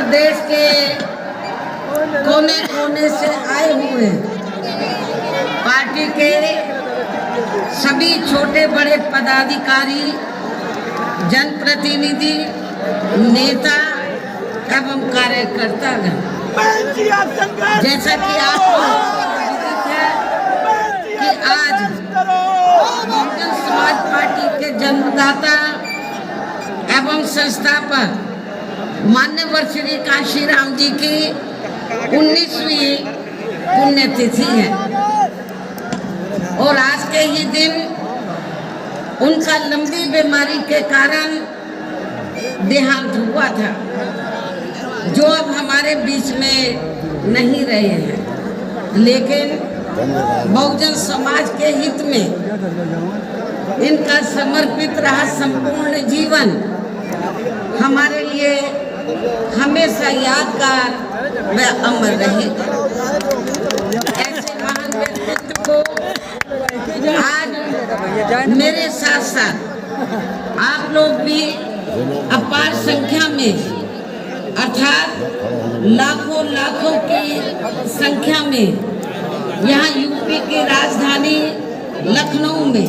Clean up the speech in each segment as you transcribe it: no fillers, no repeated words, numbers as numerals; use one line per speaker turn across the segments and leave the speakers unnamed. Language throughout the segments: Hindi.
प्रदेश के कोने कोने से आए हुए पार्टी के सभी छोटे बड़े पदाधिकारी, जनप्रतिनिधि, नेता एवं कार्यकर्तागण, जैसा कि आपको विदित है कि आज बहुजन समाज पार्टी के जन्मदाता एवं संस्थापक मान्यवर श्री कांशीराम जी की 19वीं पुण्यतिथि है और आज के ही दिन उनका लंबी बीमारी के कारण देहांत हुआ था, जो अब हमारे बीच में नहीं रहे हैं। लेकिन बहुजन समाज के हित में इनका समर्पित रहा संपूर्ण जीवन हमारे लिए हमेशा यादगार व अमर रहेगा। ऐसे महान व्यक्तित्व को आज मेरे साथ साथ आप लोग भी अपार संख्या में, अर्थात लाखों लाखों की संख्या में यहाँ यूपी की राजधानी लखनऊ में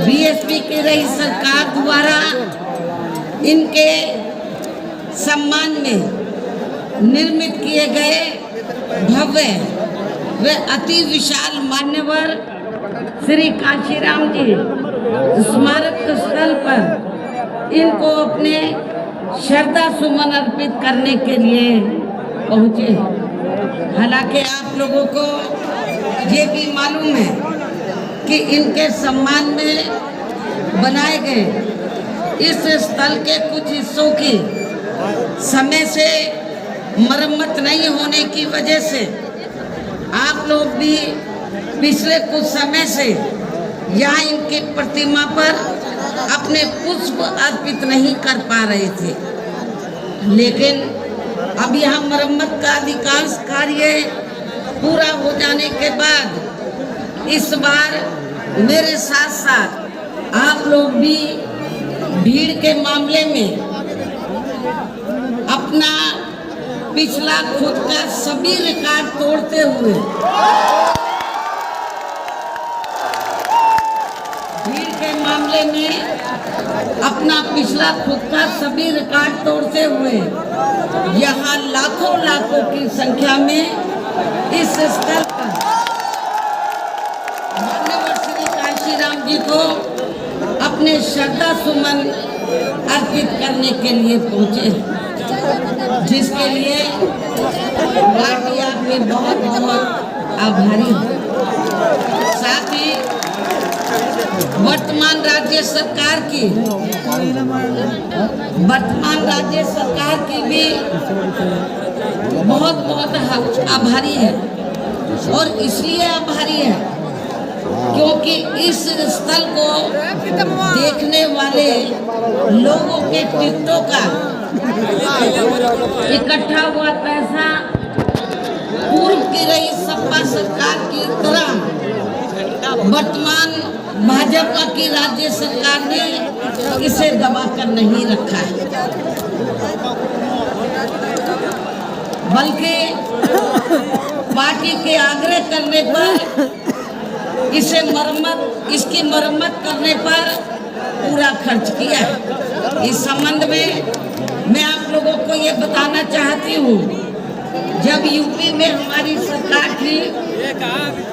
बीएसपी की रही सरकार द्वारा इनके सम्मान में निर्मित किए गए भव्य व अति विशाल मान्यवर श्री कांशीराम जी स्मारक स्थल पर इनको अपने श्रद्धा सुमन अर्पित करने के लिए पहुँचे। हालांकि आप लोगों को ये भी मालूम है कि इनके सम्मान में बनाए गए इस स्थल के कुछ हिस्सों की समय से मरम्मत नहीं होने की वजह से आप लोग भी पिछले कुछ समय से यहाँ इनकी प्रतिमा पर अपने पुष्प अर्पित नहीं कर पा रहे थे। लेकिन अब यहाँ मरम्मत का अधिकांश कार्य पूरा हो जाने के बाद इस बार मेरे साथ साथ आप लोग भी भीड़ के मामले में अपना पिछला खुद का सभी रिकॉर्ड तोड़ते हुए अपना पिछला खुद का सभी रिकॉर्ड तोड़ते हुए यहाँ लाखों लाखों की संख्या में इस स्थल पर मान्यवर श्री कांशीराम जी को अपने श्रद्धा सुमन अर्पित करने के लिए पहुँचे, जिसके लिए पार्टी आपके बहुत बहुत आभारी है। साथ ही वर्तमान राज्य सरकार की भी बहुत बहुत आभारी है। और इसलिए आभारी है क्योंकि इस स्थल को देखने वाले लोगों के टिकटों का इकट्ठा हुआ पैसा पूर्व की रही सपा सरकार की तरह वर्तमान भाजपा की राज्य सरकार ने इसे दबा कर नहीं रखा है, बल्कि पार्टी के आग्रह करने पर इसकी मरम्मत करने पर पूरा खर्च किया है। इस संबंध में मैं आप लोगों को ये बताना चाहती हूँ, जब यूपी में हमारी सरकार थी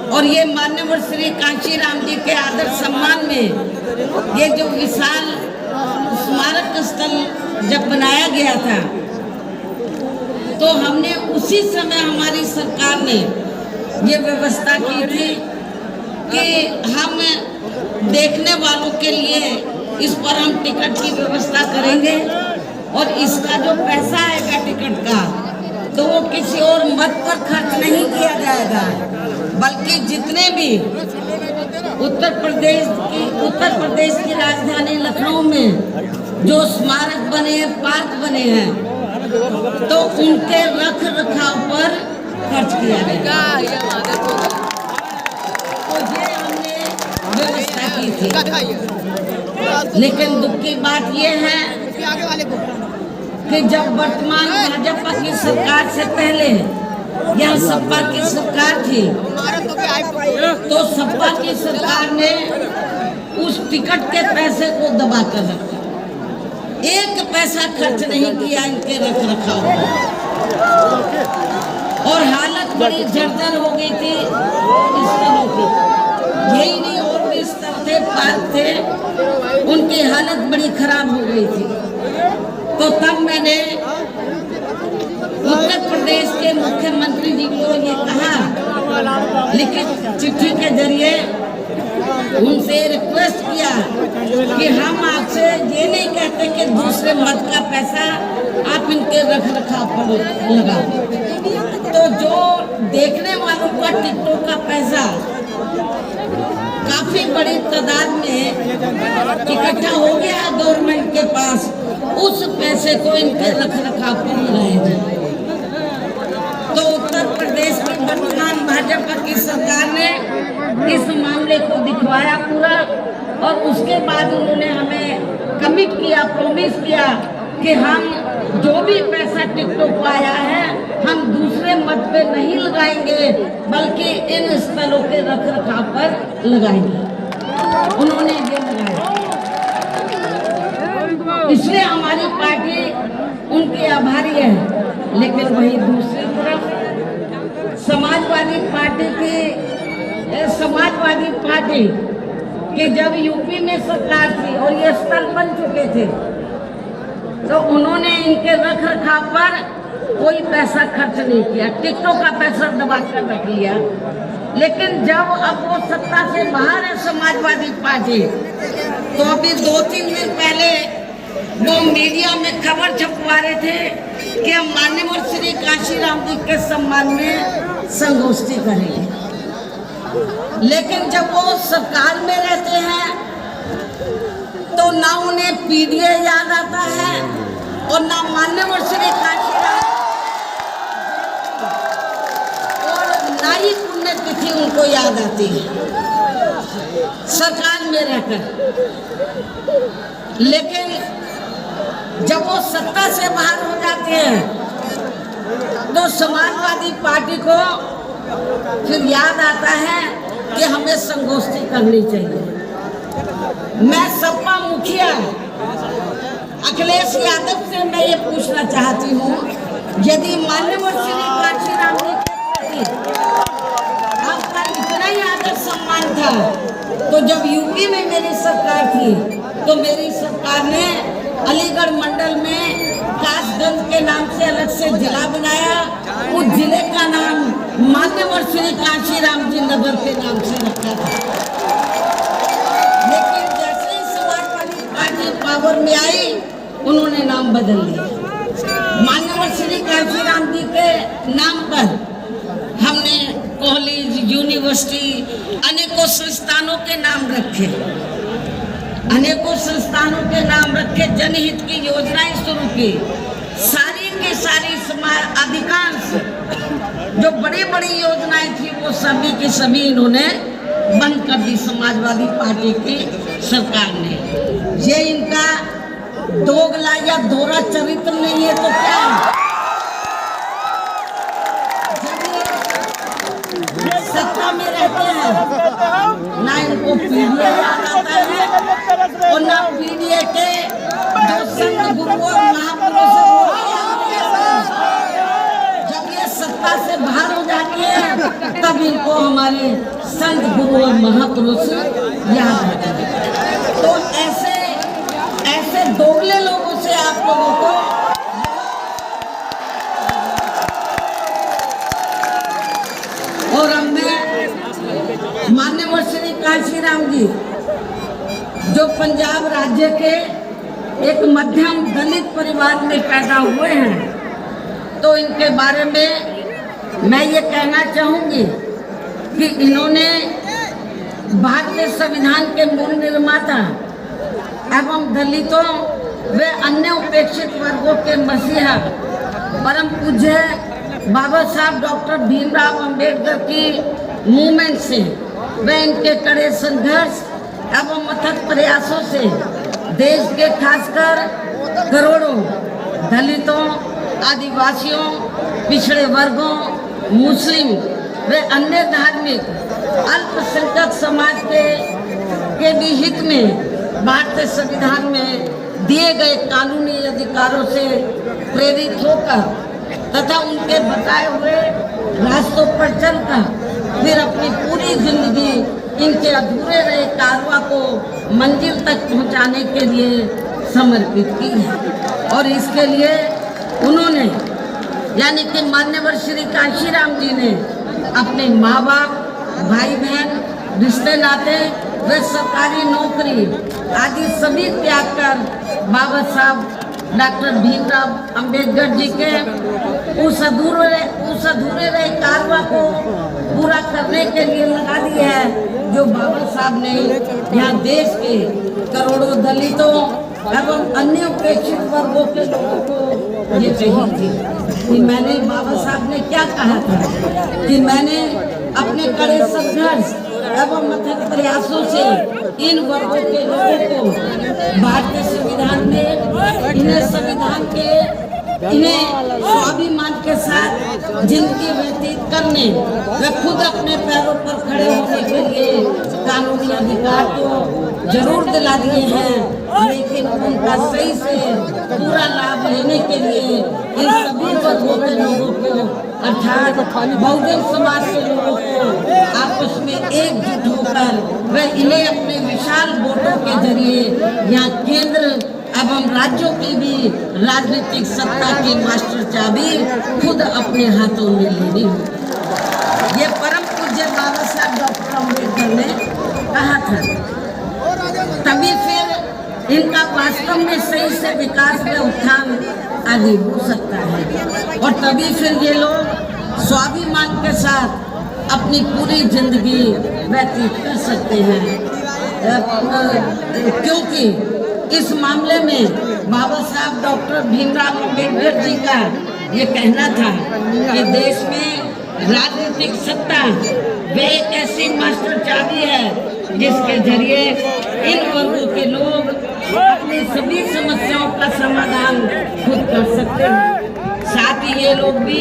और ये मान्यवर श्री कांशीराम जी के आदर सम्मान में ये जो विशाल स्मारक स्थल जब बनाया गया था, तो हमने उसी समय हमारी सरकार ने ये व्यवस्था की थी कि हम देखने वालों के लिए इस पर हम टिकट की व्यवस्था करेंगे और इसका जो पैसा आएगा टिकट का, तो वो किसी और मत पर खर्च नहीं किया जाएगा, बल्कि जितने भी उत्तर प्रदेश की राजधानी लखनऊ में जो स्मारक बने हैं, पार्क बने हैं, तो उनके रख रखाव पर खर्च किया जाएगा। तो ये हमने व्यवस्था की थी। लेकिन दुख की बात ये है कि जब वर्तमान भाजपा की सरकार से पहले यह सपा की सरकार थी, तो सपा की सरकार ने उस टिकट के पैसे को दबा कर रखा, एक पैसा खर्च नहीं किया इनके रख रखाव में, और हालत बड़ी जर्जर हो गई थी स्थलों की। यही नहीं, और भी स्थल थे, पार्क थे, उनकी हालत बड़ी खराब हो गई थी। तो तब मैंने उत्तर प्रदेश के मुख्यमंत्री जी को ये कहा, लिखित चिट्ठी के जरिए उनसे रिक्वेस्ट किया कि हम आपसे ये नहीं कहते कि दूसरे मत का पैसा आप इनके रख रखाव पर लगा, तो जो देखने वालों का टिकटों का पैसा काफी बड़ी तादाद में इकट्ठा हो गया गवर्नमेंट के पास, उस पैसे को इनके रख रखाव पर लगाया जाए। तो उत्तर प्रदेश की वर्तमान भाजपा की सरकार ने इस मामले को दिखवाया पूरा, और उसके बाद उन्होंने हमें कमिट किया, प्रॉमिस किया कि हम जो भी पैसा टिकटों को आया है हम दूसरे मत पे नहीं लगाएंगे, बल्कि इन स्थलों के रख रखाव पर लगाएंगे। उन्होंने ये लगाया, इसलिए हमारी पार्टी उनकी आभारी है। लेकिन वही दूसरी तरफ समाजवादी पार्टी कि जब यूपी में सरकार थी और ये स्थल बन चुके थे, तो उन्होंने इनके रख रखाव पर कोई पैसा खर्च नहीं किया, टिकटों का पैसा दबा कर रख लिया। लेकिन जब अब वो सत्ता से बाहर है समाजवादी पार्टी, तो अभी 2-3 दिन पहले वो मीडिया में खबर छपवा रहे थे कि हम माननीय श्री काशीराम जी के सम्मान में संगोष्ठी करेंगे। लेकिन जब वो सरकार में रहते हैं तो ना उन्हें पीडीए याद आता है और ना माननीय श्री काशीराम, और ना ही पुण्यतिथि उनको याद आती है सरकार में रहकर। लेकिन जब वो सत्ता से बाहर हो जाते हैं तो समाजवादी पार्टी को फिर याद आता है कि हमें संगोष्ठी करनी चाहिए। मैं सपा मुखिया अखिलेश यादव से मैं ये पूछना चाहती हूँ, यदि माननीय श्री काशीराम जी के प्रति आपका इतना ही आदर सम्मान था, तो जब यूपी में मेरी सरकार थी तो मेरी सरकार ने अलीगढ़ मंडल में कासगंज के नाम से अलग से जिला बनाया, उस जिले का नाम मान्यवर श्री काशीराम जी नगर के नाम से रखा था। लेकिन जैसे ही समाजवादी पार्टी पावर में आई, उन्होंने नाम बदल लिया। मान्यवर श्री काशीराम जी के नाम पर हमने कॉलेज, यूनिवर्सिटी, अनेकों संस्थानों के नाम रखे, अनेकों संस्थानों के नाम रखे, जनहित की योजनाएं शुरू की। सारी की सारी अधिकांश जो बड़ी बड़ी योजनाएं थी वो सभी की सभी इन्होंने बंद कर दी समाजवादी पार्टी की सरकार ने। ये इनका दोगला या दोहरा चरित्र नहीं है तो क्या है? सत्ता में रहते हैं ना इनको पीडीए याद आता है और ना पीडीए के जो संत गुरु और महापुरुष जब ये सत्ता से बाहर हो जाती है तब इनको हमारे संत गुरु और महापुरुष याद आते हैं। तो ऐसे ऐसे दोगले लोगों से आप लोगों को और हमने माननीय श्री काशीराम जी जो पंजाब राज्य के एक मध्यम दलित परिवार में पैदा हुए हैं, तो इनके बारे में मैं ये कहना चाहूँगी कि इन्होंने भारतीय संविधान के मूल निर्माता एवं दलितों व अन्य उपेक्षित वर्गों के मसीहा परम पूज्य बाबा साहब डॉक्टर भीमराव अंबेडकर की मूवमेंट से व इनके कड़े संघर्ष एवं अथक प्रयासों से देश के खासकर करोड़ों दलितों, आदिवासियों, पिछड़े वर्गों, मुस्लिम व अन्य धार्मिक अल्पसंख्यक समाज के भी हित में भारतीय संविधान में दिए गए कानूनी अधिकारों से प्रेरित होकर तथा उनके बताए हुए रास्तों पर चलकर फिर अपनी पूरी जिंदगी इनके अधूरे रहे कारवां को मंजिल तक पहुंचाने के लिए समर्पित की है। और इसके लिए उन्होंने यानी कि मान्यवर श्री कांशीराम जी ने अपने माँ बाप, भाई बहन, रिश्ते नाते व सरकारी नौकरी आदि सभी त्याग कर बाबा साहब डॉक्टर भीमराव अंबेडकर जी के उस अधूरे रहे कारवां को पूरा करने के लिए लगा दी है, जो बाबा साहब ने यहाँ देश के करोड़ों दलितों एवं अन्य उपेक्षित वर्गों के लोगों को ये कही थी कि मैंने, बाबा साहब ने क्या कहा था कि मैंने अपने कड़े संघर्ष एवं अथक प्रयासों से इन वर्गों के लोगों को भारतीय संविधान में इन्हें स्वाभिमान के साथ जिंदगी व्यतीत करने व खुद अपने पैरों पर खड़े होने के लिए कानूनी अधिकार तो जरूर दिला दिए हैं, लेकिन उनका सही से पूरा लाभ लेने के लिए इन सभी वर्गों के लोगों को अर्थात बहुजन समाज के लोगों को आपस में एकजुट होकर व इन्हें अपने विशाल वोटों के जरिए यहाँ केंद्र एवं राज्यों की भी राजनीतिक सत्ता की मास्टर चाबी खुद अपने हाथों में लेनी होगी। ये परम पूज्य बाबा साहब डॉक्टर अम्बेडकर ने कहा था, तभी फिर इनका वास्तव में सही से विकास में उत्थान आगे हो सकता है और तभी फिर ये लोग स्वाभिमान के साथ अपनी पूरी जिंदगी व्यतीत कर सकते हैं। क्योंकि इस मामले में बाबा साहब डॉक्टर भीमराव अंबेडकर जी का ये कहना था कि देश में राजनीतिक सत्ता वे एक ऐसी मास्टर चाबी है जिसके जरिए इन वर्गों के लोग अपनी सभी समस्याओं का समाधान खुद कर सकते हैं। साथ ही ये लोग भी